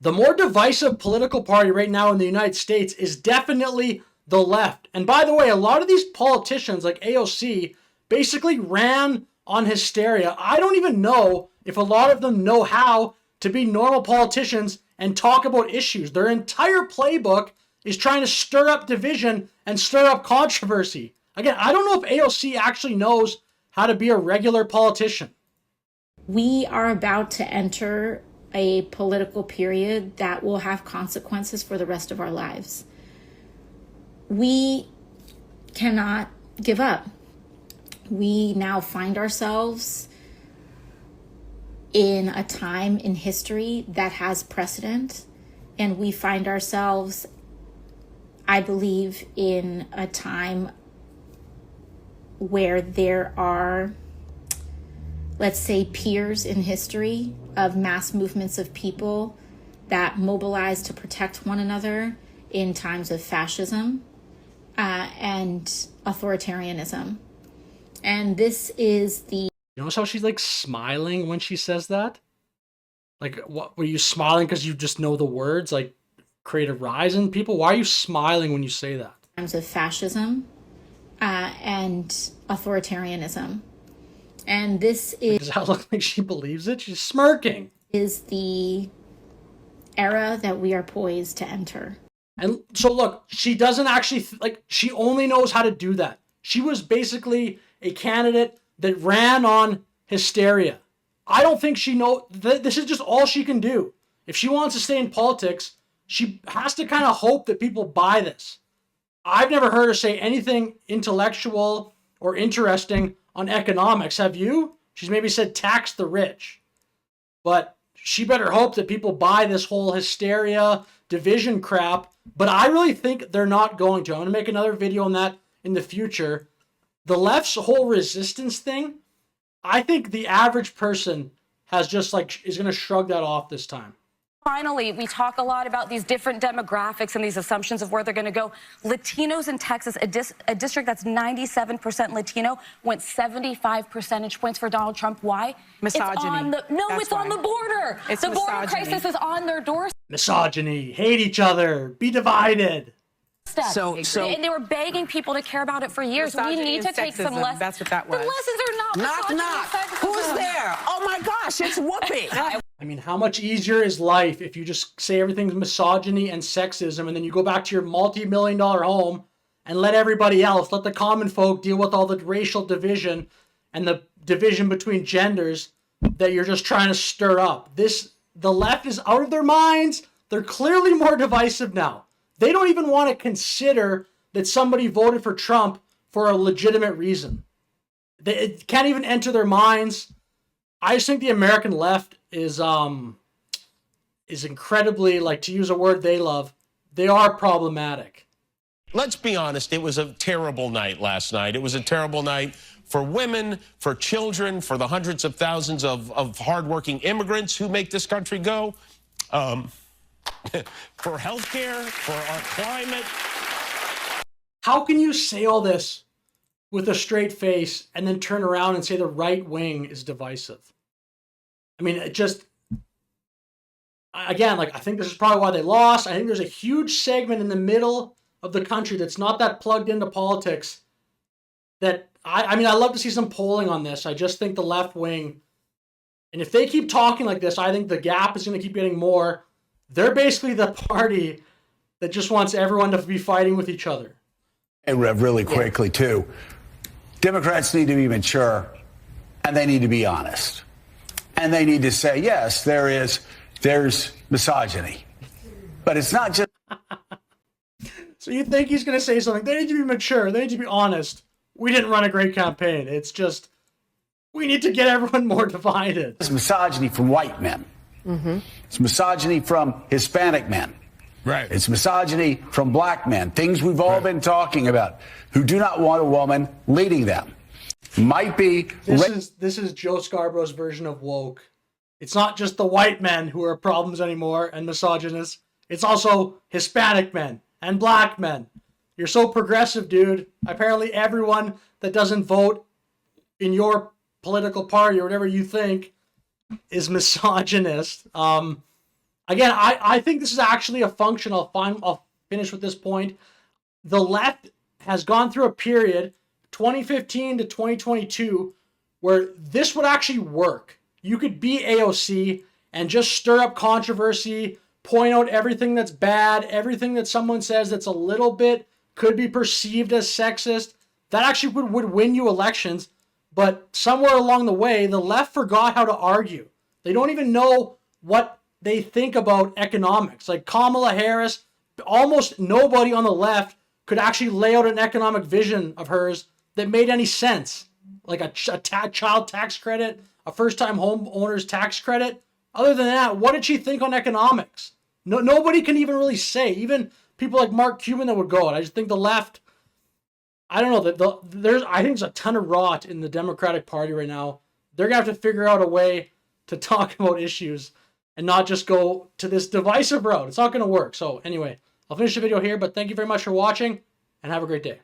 the more divisive political party right now in the United States is definitely the left. And by the way, a lot of these politicians like AOC basically ran on hysteria. I don't even know if a lot of them know how to be normal politicians and talk about issues. Their entire playbook is trying to stir up division and stir up controversy. Again, I don't know if AOC actually knows how to be a regular politician. We are about to enter a political period that will have consequences for the rest of our lives. We cannot give up. We now find ourselves in a time in history that has precedent, and we find ourselves, I believe, in a time where there are, let's say, peers in history of mass movements of people that mobilize to protect one another in times of fascism and authoritarianism. And this is the... You notice how she's like smiling when she says that? Like, what were you smiling because you just know the words? Like, create a rise in people? Why are you smiling when you say that? Times of fascism and authoritarianism. And this is... Does that look like she believes it? She's smirking. Is the era that we are poised to enter. And so look, she doesn't actually, she only knows how to do that. She was basically a candidate that ran on hysteria. I don't think she this is just all she can do. If she wants to stay in politics, she has to kind of hope that people buy this. I've never heard her say anything intellectual or interesting on economics. Have you? She's maybe said tax the rich. But she better hope that people buy this whole hysteria, division crap. But I really think they're not going to. I'm going to make another video on that in the future. The left's whole resistance thing, I think the average person has just is going to shrug that off this time. Finally, we talk a lot about these different demographics and these assumptions of where they're going to go. Latinos in Texas, a district that's 97% Latino, went 75 percentage points for Donald Trump. Why? Misogyny. It's on the border. It's the border misogyny. crisis is on their doorstep. Misogyny, hate each other, be divided. So and they were begging people to care about it for years. We need to take some lessons. That's what that was. The lessons are not Knock, misogyny knock. and sexism. Who's there? Oh my gosh, it's Whoopi. I mean, how much easier is life if you just say everything's misogyny and sexism and then you go back to your multi-million-dollar home and let everybody else, let the common folk deal with all the racial division and the division between genders that you're just trying to stir up. The left is out of their minds. They're clearly more divisive now. They don't even want to consider that somebody voted for Trump for a legitimate reason. It can't even enter their minds. I just think the American left is incredibly, to use a word they love, they are problematic. Let's be honest, it was a terrible night last night. It was a terrible night for women, for children, for the hundreds of thousands of hardworking immigrants who make this country go. For healthcare, for our climate. How can you say all this with a straight face and then turn around and say the right wing is divisive? I mean, I think this is probably why they lost. I think there's a huge segment in the middle of the country that's not that plugged into politics that, I love to see some polling on this. I just think the left wing, and if they keep talking like this, I think the gap is going to keep getting more. They're basically the party that just wants everyone to be fighting with each other. And Rev, really quickly, too, Democrats need to be mature, and they need to be honest. And they need to say, yes, there's misogyny. But it's not just... So you think he's going to say something? They need to be mature. They need to be honest. We didn't run a great campaign. It's just, we need to get everyone more divided. It's misogyny from white men. Mm-hmm. It's misogyny from Hispanic men. Right. It's misogyny from black men. Things we've all been talking about, who do not want a woman leading them. Might be... This is Joe Scarborough's version of woke. It's not just the white men who are problems anymore and misogynists. It's also Hispanic men and black men. You're so progressive, dude. Apparently everyone that doesn't vote in your political party or whatever you think is misogynist. Again, I think this is actually a function. I'll finish with this point. The left has gone through a period, 2015 to 2022, where this would actually work. You could be AOC and just stir up controversy, point out everything that's bad, everything that someone says that's a little bit could be perceived as sexist. That actually would win you elections. But somewhere along the way, the left forgot how to argue. They don't even know what they think about economics. Like Kamala Harris, almost nobody on the left could actually lay out an economic vision of hers that made any sense. Like a child tax credit, a first-time homeowner's tax credit. Other than that, what did she think on economics? Nobody can even really say. Even people like Mark Cuban that would go it. I just think the left, I don't know. I think there's a ton of rot in the Democratic Party right now. They're going to have to figure out a way to talk about issues and not just go to this divisive route. It's not going to work. So anyway, I'll finish the video here, but thank you very much for watching and have a great day.